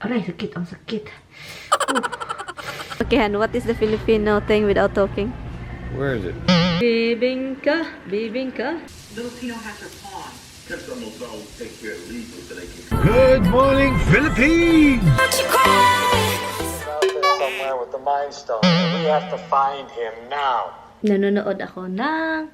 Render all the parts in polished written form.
Aray, sakit. Ang sakit. Okay, Han, what is the Filipino thing without talking? Where is it? Bibingka, bibingka. Filipino has her pawn. Because almost all take care of legal so they can Good morning, Philippines! somewhere with the Mind Stone. We have to find him now. Nanonood ako ng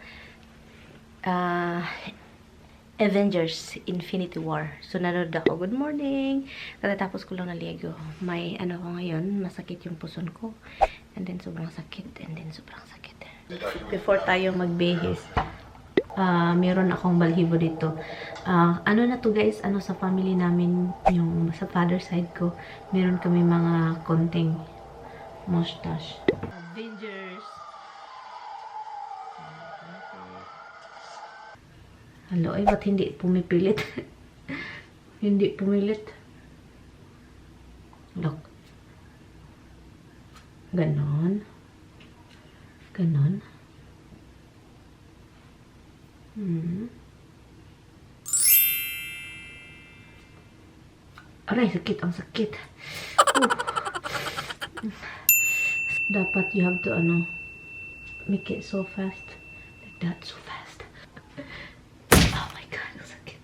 Avengers Infinity War. So, nanonood ako. Good morning! Katatapos ko lang naligo. May ano ko ngayon, masakit yung puson ko. And then, sobrang sakit. And then, sobrang sakit. Before tayo magbihis, meron akong balhibo dito. Ano na to guys, ano sa family namin, yung sa father side ko, meron kami mga konting mustache. Avengers! Hello, ay ba't hindi pumipilit? Hindi pumilit. Look. Ganon. Ganon. Aray, sakit. Ang sakit. Dapat you have to, make it so fast. Like that, so fast. Oh my God, ang sakit.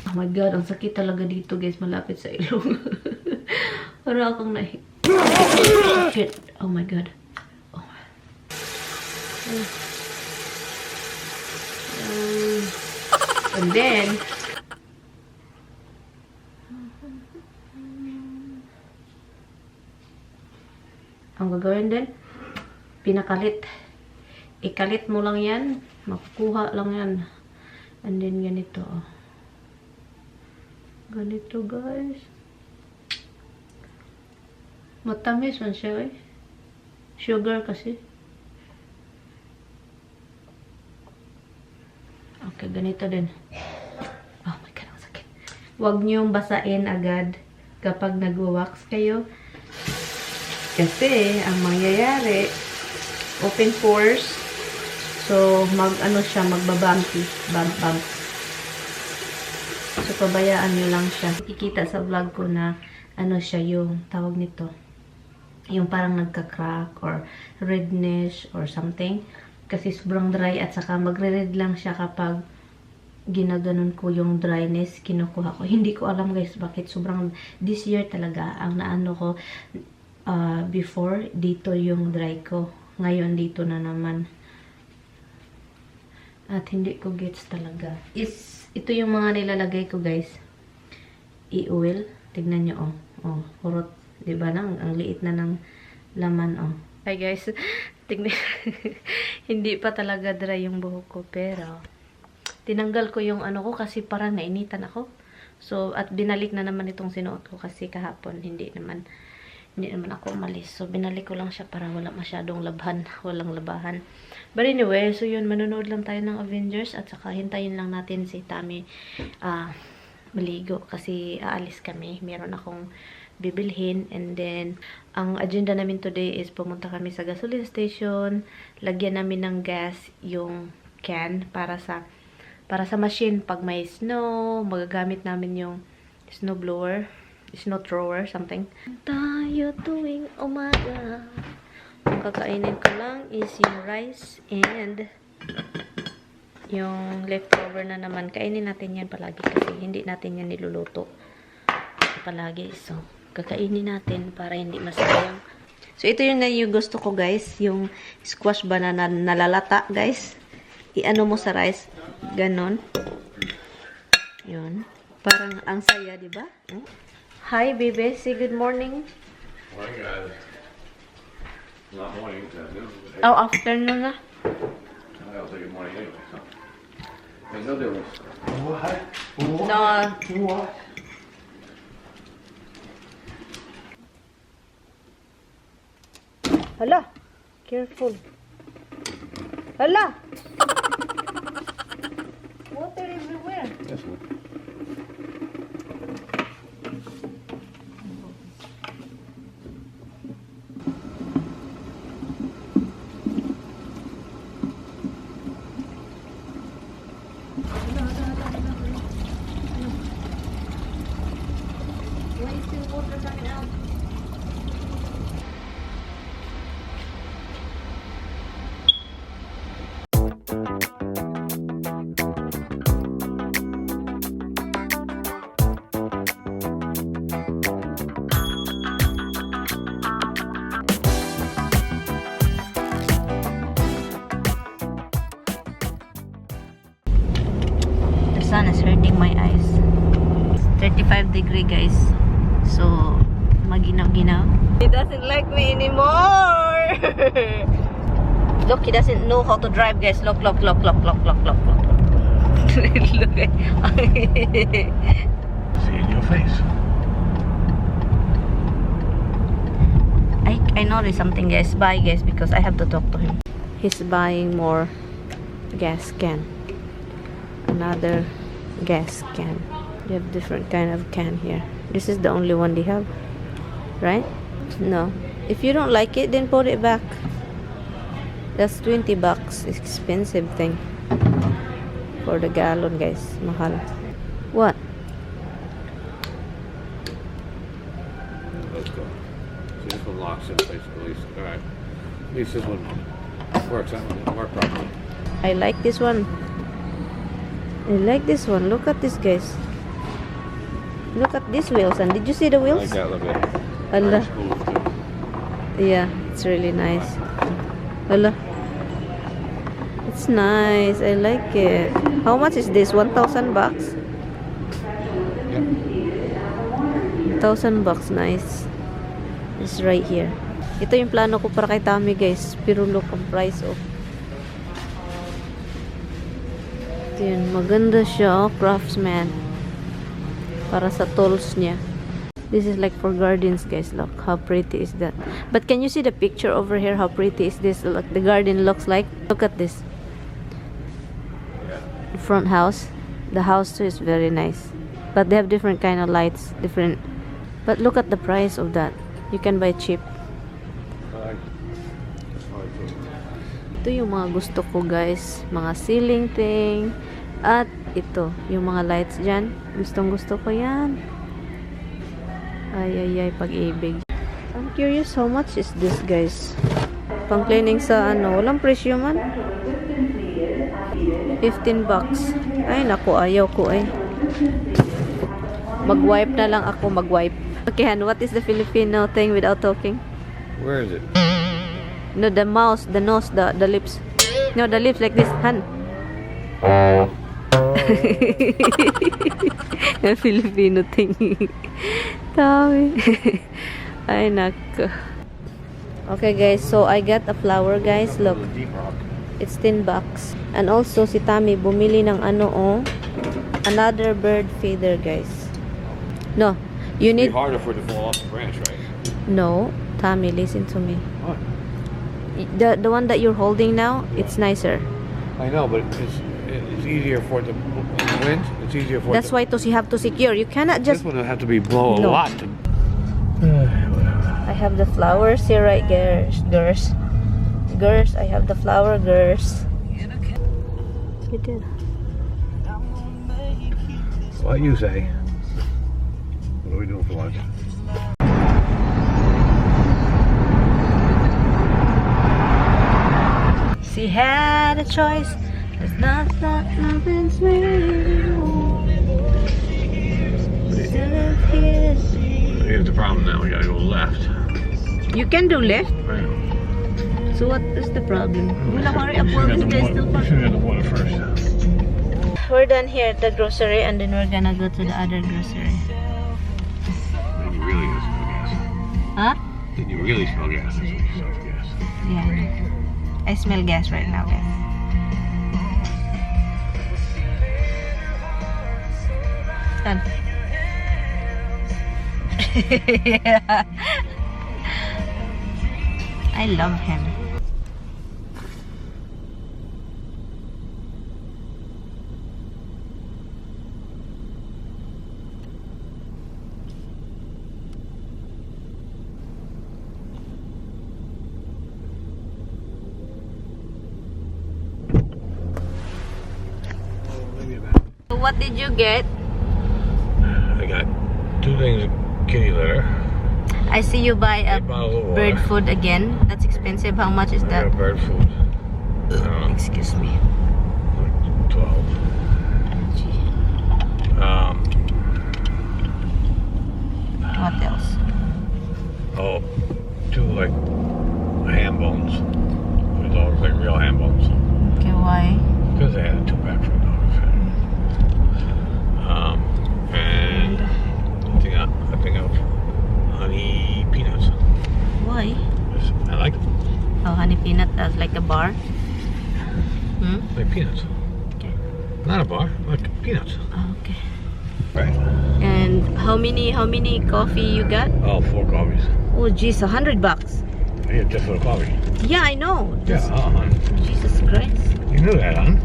Oh my God, ang sakit talaga dito, guys. Malapit sa ilong. Para akong nahi. Shit. Oh my God. Oh. And then, ang gagawin din, pinakalit. Ikalit mo lang yan. Makukuha lang yan. And then, ganito. Ganito, guys. Matamis man siya, eh. Sugar kasi. Okay, ganito din. Oh my God, ang sakit. Huwag niyong basain agad kapag nag-wax kayo. Kasi, ang mangyayari, open pores. So, magbabumpy. Bump. So, pabayaan nyo lang siya. Kikita sa vlog ko na, siya yung tawag nito. Yung parang nagka-crack or redness or something. Kasi sobrang dry at saka magre-red lang siya kapag ginaganon ko yung dryness, kinukuha ko. Hindi ko alam guys bakit sobrang this year talaga ang naano ko. Before, dito yung dry ko. Ngayon, dito na naman. At hindi ko gets talaga. Ito yung mga nilalagay ko, guys. I-oil. Tignan nyo, oh. Hurot. Diba na? Ang liit na ng laman, oh. Hi, guys. Tignan. Hindi pa talaga dry yung buhok ko. Pero, tinanggal ko yung ko kasi parang nainitan ako. So, at binalik na naman itong sinuot ko kasi kahapon. Hindi naman ako umalis. So, binalik ko lang siya para wala masyadong labhan. Walang labahan. But anyway, so yun, manonood lang tayo ng Avengers at saka hintayin lang natin si Tami maligo kasi aalis kami. Meron akong bibilhin and then, ang agenda namin today is pumunta kami sa gasoline station. Lagyan namin ng gas yung can para sa machine pag may snow. Magagamit namin yung snow blower. Snow thrower, something. Tayo tuwing umaga. Ang kakainin ko lang is yung rice and yung leftover na naman. Kainin natin yan palagi kasi hindi natin yan niluluto palagi. So, kakainin natin para hindi masayang. So, ito yung gusto ko guys. Yung squash banana nalalata guys. I-ano mo sa rice. Ganon. Yun. Parang ang saya, diba? Hi, baby. Say good morning. Morning, guys. Not morning, it's afternoon. Oh, afternoon na. I'll say good morning anyway, so. There's no difference. What? No. What? Hala. Careful. Hala. Water everywhere. Yes, sir. water coming out. The sun is hurting my eyes. 35-degree, guys. So, maginaw-ginaw. He doesn't like me anymore. Look, he doesn't know how to drive, guys. Look. Look. Look at See in your face. I noticed something, guys. Bye, guys, because I have to talk to him. He's buying more gas can. Another gas can. They have different kind of can here. This is the only one they have, right? No. If you don't like it, then put it back. That's 20 bucks. Expensive thing. For the gallon, guys. Mahal. What? Let's go. See, this one locks in place at least. Alright. At least this one works. That one didn't work properly. I like this one. I like this one. Look at this, guys. Look at these wheels. And did you see the I wheels? like that a little bit. Allah. Very smooth, too. Yeah, it's really nice. Allah. It's nice. I like it. How much is this? 1,000 bucks? Yep. 1,000 bucks. Nice. It's right here. Ito yung plano ko para kay Tommy, guys. Pero look ang price, oh. Ito yun. Maganda siya, oh. Craftsman. Para sa tools niya. This is like for gardens, guys. Look how pretty is that. But can you see the picture over here? How pretty is this? Look, the garden looks like. Look at this. Front house. The house too is very nice. But they have different kind of lights. Different. But look at the price of that. You can buy cheap. Ito yung mga gusto ko, guys. Mga ceiling thing. At ito, yung mga lights dyan. Gustong gusto ko yan. Ay, pag-ibig. I'm curious how much is this, guys? Pang cleaning sa ano, walang presyo man. 15 bucks. Ay, naku, ayaw ko ay. Mag-wipe na lang ako, mag-wipe. Okay, Han, what is the Filipino thing without talking? Where is it? No, the mouth, the nose, the lips. No, the lips like this, Han. The Filipino thing. Tawi. Ay, nako. Okay, guys, so I got a flower, guys. Look. It's 10 bucks. And also, si Tommy bumili ng ano, oh. Another bird feeder, guys. No. You It'd need... be harder for it to fall off the branch, right? No. Tommy, listen to me. What? The one that you're holding now, it's nicer. I know, but it's easier for it to, in the wind, it's easier for That's it to... why you have to secure. You cannot just... This one would have to be blow a No. lot to... I have the flowers here, right, girls. Girls, I have the flower, girls. You did. What you say? What are we doing for lunch? She had a choice. There's nothing sweet. Here's the problem now, we gotta go left. You can do left. Right. So what is the problem? We should have the water first. We're done here at the grocery, and then we're gonna go to the other grocery. Then you really smell gas. Huh? Then you really smell gas. That's when you smell gas. Yeah. I smell gas right now, guys. Done. Yeah. I love him. Maybe about. So what did you get? I got two things kitty litter. I see you buy a Bottles of bird water. food again. That's expensive. How much is I that? got bird food. I don't know, Excuse me. like 12. What else? Oh, 2 like ham bones. The dogs like real ham bones. Okay, why? Because they had a 2-pack for the dogs. And I think of honey peanuts. Why? I like them. Oh, honey peanut as like a bar. Hmm? Like peanuts. Okay. Not a bar, like peanuts. Oh, okay. Right. And how many coffee you got? Oh, 4 coffees. Oh, geez, $100. Yeah, just for the coffee. Yeah, I know. Yeah, hon. Jesus Christ. You knew that, hon.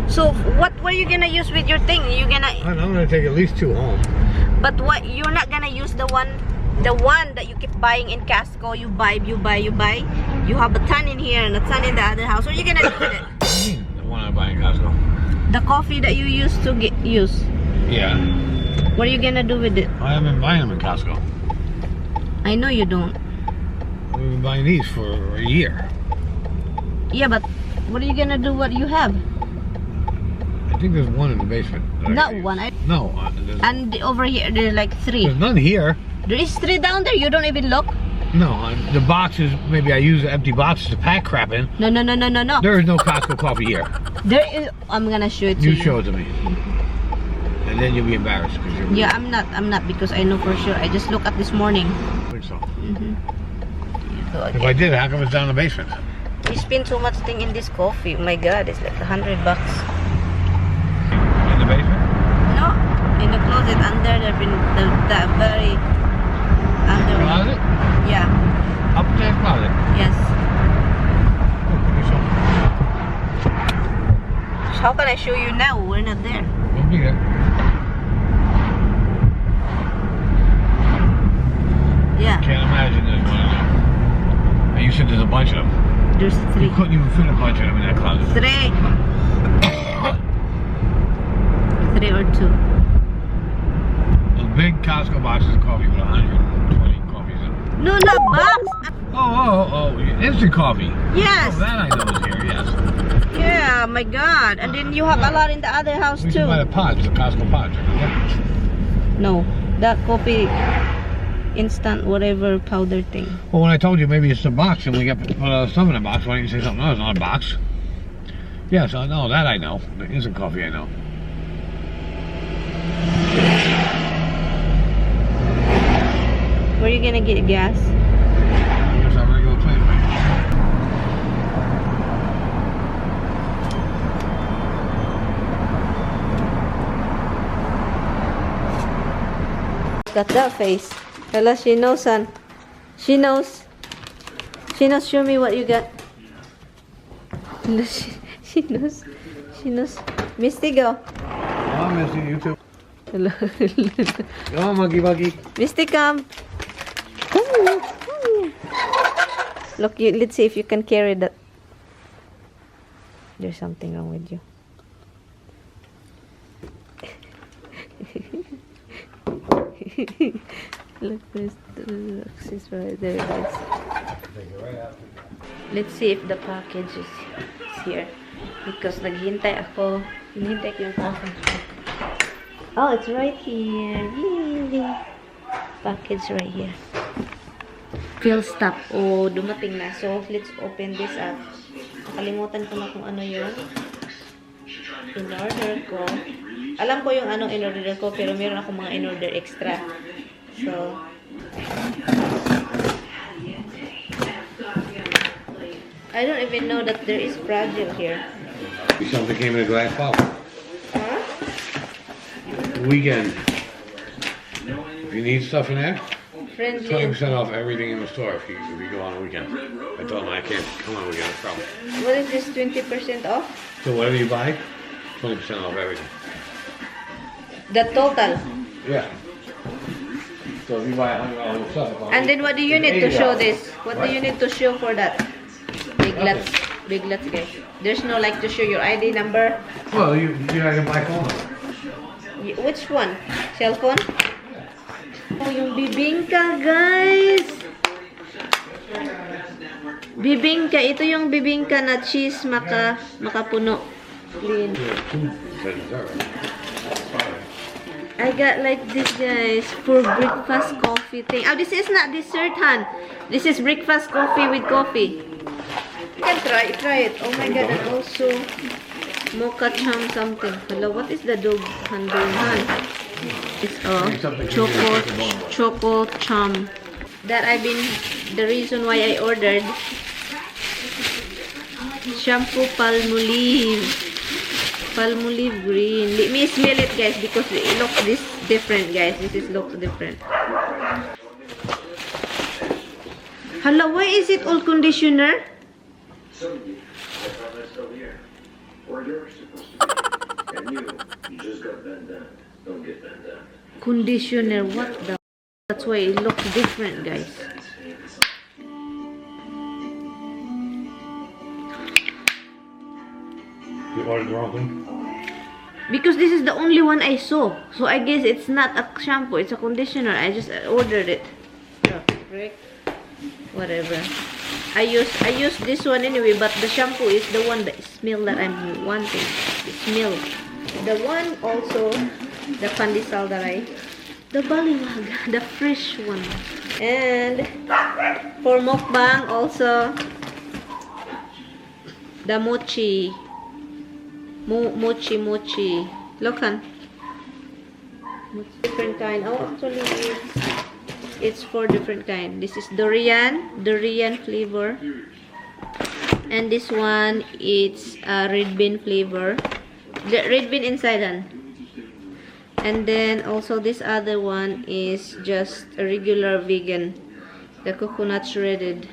So, what were you gonna use with your thing? You gonna? I'm gonna take at least 2 home. But what? You're not gonna use the one that you keep buying in Costco. You buy. You have a ton in here and a ton in the other house. What are you gonna do with it? What do you mean, the one I buy in Costco? The coffee that you used to use. Yeah. What are you gonna do with it? I haven't been buying them in Costco. I know you don't. We've been buying these for a year. Yeah, but what are you gonna do? What you have? I think there's one in the basement. that I Not gotta use. one. No, And over here, there's like 3. there's none here. There is 3 down there. You don't even look. No, the boxes, maybe I use the empty boxes to pack crap in. No. There is no Costco coffee here. There is. I'm gonna show it to You you. show it to me. And then you'll be embarrassed. Cause you're Yeah, I'm not because I know for sure. I just looked at this morning. I think so. So If I did, how come it's down in the basement? we spend so much thing in this coffee. Oh my God, it's like $100. In the basement? No, in the closet under the very under. Closet? Yeah. Upstairs closet? Yes. Oh, give me some. How can I show you now? We're not there. We'll be there. Yeah. Can't imagine there's one in there. And you said there's a bunch of them. There's You 3. couldn't even fit a bunch of them in that closet. 3. 3 or 2. Those big Costco boxes of coffee with 120 coffees in them. No, not box. Oh, instant coffee. Yes. Oh, that I know is here, yes. Yeah, my God. And then you have a lot in the other house We should buy too. the pods, the Costco pods. Yeah. No, that coffee instant whatever powder thing. Well, when I told you maybe it's a box and we got stuff in a box, why didn't you say something else? Not a box. Yes, I know, that I know. The instant coffee I know. Where are you gonna get gas? Here's our regular place, right? Got that face. Ella, she knows, son. She knows. She knows. Show me what you got. She knows. She knows. Misty, go. Oh, Missy, you too. Hello. Oh, Monkey. Misty, come. Look, let's see if you can carry that. There's something wrong with you. Look, there's right there. It is. Let's see if the package is here. Because naghihintay ako. Hinihintay ko yung package. Oh, it's right here. Yay! Package right here. Fill stop. Oh, dumating na. So, let's open this up. Nakalimutan ko na kung ano yung in-order ko. Alam ko yung ano in-order ko, pero meron ako mga in-order extra. So, I don't even know that there is fragile here. Something came in a glass bottle. Huh? Weekend. If you need stuff in there, Friendly. 20% off everything in the store if you go on a weekend. I told them I can't come on a weekend, no problem. What is this 20% off? So whatever you buy, 20% off everything. The total. Yeah. So if you buy $100 stuff, And then what do you need to show this? What do you need to show for that? Big lots. Big lots, guys. There's no like to show your ID number. Well, you can buy phone number. Which one? Cellphone? Oh, yung bibingka, guys. Bibingka. Ito yung bibingka na cheese makapuno. Clean. I got like this, guys, for breakfast coffee thing. Oh, this is not dessert, Han. This is breakfast coffee with coffee. You can try it. Oh my god, and also mocha chum something. Hello, what is the dog handle, Han? It's choco chum. That the reason why I ordered shampoo Palmolive green. Let me smell it, guys, because it looks different, guys. Looks different. Hello, why is it all conditioner? Conditioner, what the? That's why it looks different, guys. You ordered the wrong thing? Because this is the only one I saw. So I guess it's not a shampoo, it's a conditioner. I just ordered it. Whatever. I use this one anyway, but the shampoo is the one that smell that I'm wanting. The smell. The one also, the pandesal that the baliwag, the fresh one. And for mukbang also, the mochi. Mochi. Look, Han. Different kind. Oh, actually, it's for different kind. This is durian flavor. And this one, it's red bean flavor. The red bean inside, Han. And then also this other one is just a regular vegan. The coconut shredded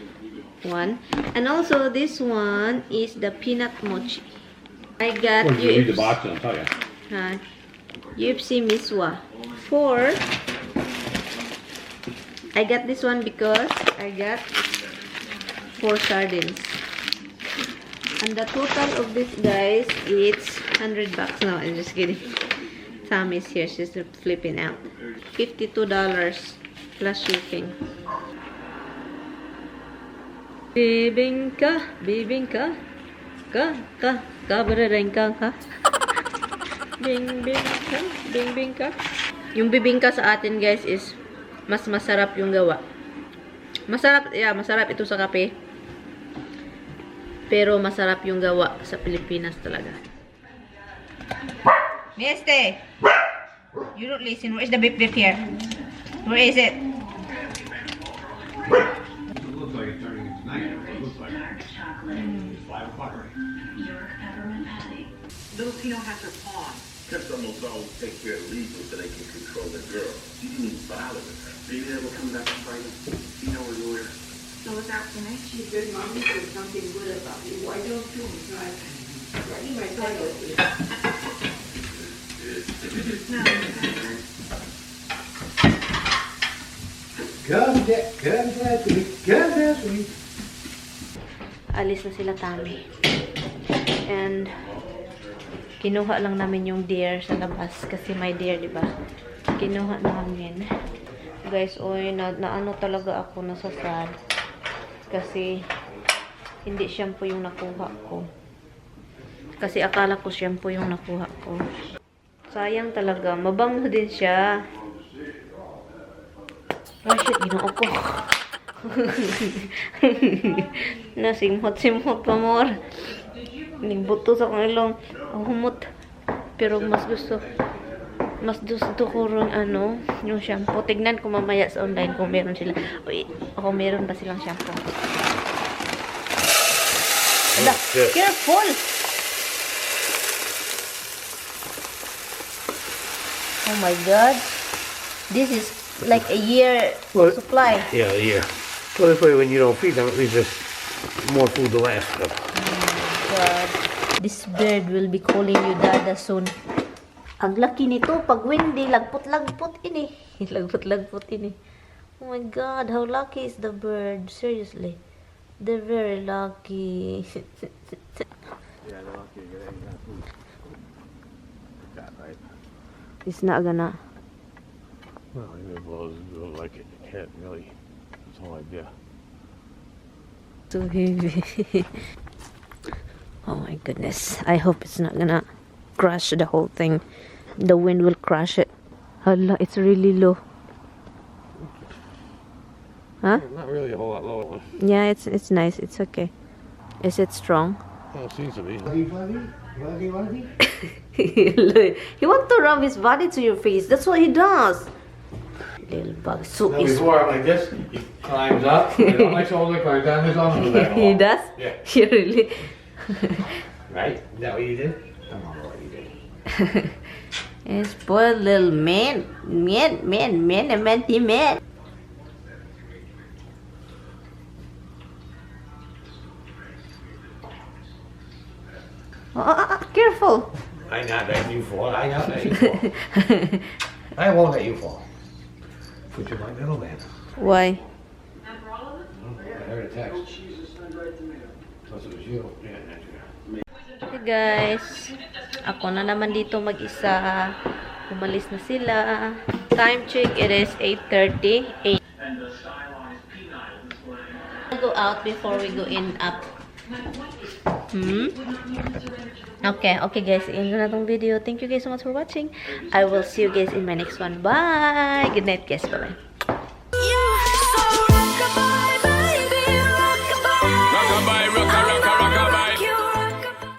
one. And also this one is the peanut mochi. I got Read the box and I'll tell you. UFC miswa. I got this one because I got 4 sardines. And the total of this, guys, it's $100. No, I'm just kidding. Tommy's here. She's flipping out. $52 plus shipping. Bibingka. Kabararengka ka. Bingka. Yung bibingka sa atin, guys, is mas masarap yung gawa. Masarap ito sa kape. Pero masarap yung gawa sa Pilipinas talaga. Mieste! You don't listen. Where is the beep here? Where is it? It looks like it's turning into night. It looks like it's 5 o'clock already. Filipino has her pawn. Kids almost always take care of legal so they can control the girl. You can even bother with her. Are you able to come back on Friday? You know a lawyer. So what's out for next year? Good mommy said something good about you. Why don't you try? You might try to do it. Come down, sweet. Alis na sila, Tami. And kinuha lang namin yung deer sa labas kasi may deer, di ba? Kinuha namin. Guys, oy, naano talaga ako, nasasad. Kasi hindi shampoo yung nakuha ko. Kasi akala ko shampoo yung nakuha ko. Sayang talaga. Mabango din siya. Oh shit, ginoo ko. Nasimhot-simhot pa more. Ningbuto sa kong ilong. Ang humot. Pero mas gusto ko rin yung shampoo. Tignan ko mamaya sa online kung meron sila. Uy, ako meron ba silang shampoo? Ala, careful! Oh my god. This is like a year supply. Yeah, yeah. So this way, when you don't feed them, it leaves us more food to last. So. God. This bird will be calling you Dada soon. Ang laki nito. Pag windy, lagpot-lagpot ini. Lagpot-lagpot ini. Oh my God, how lucky is the bird? Seriously. They're very lucky. Yeah, they're lucky to get any kind of food. Got right. It's not gonna. Well, even if it blows, it will like it. It can't really. That's the whole idea. Too heavy. Oh my goodness. I hope it's not gonna crush the whole thing. The wind will crush it. Allah, it's really low. Huh? Not really a whole lot lower. Yeah, it's nice. It's okay. Is it strong? Well, it seems to be. He wants to rub his body to your face. That's what he does. Little bug. So Now before I'm like this, he climbs up, and on my shoulder, climbs down his arm, and back he off. does? Yeah. He really. Right? Is that what you did? I don't know what you did. It's poor little man. Man. Oh, careful. I not let you fall. I not let you fall. I won't let you fall. Put your my middle man. Why? I heard a text. Plus it was you. Yeah, that's you. Hey guys, ako na naman dito mag-isa. Umalis na sila. Time check, it is 8:30. Go out before we go in up. Okay guys, end na tong video. Thank you guys so much for watching. I will see you guys in my next one. Bye! Good night guys. Bye-bye.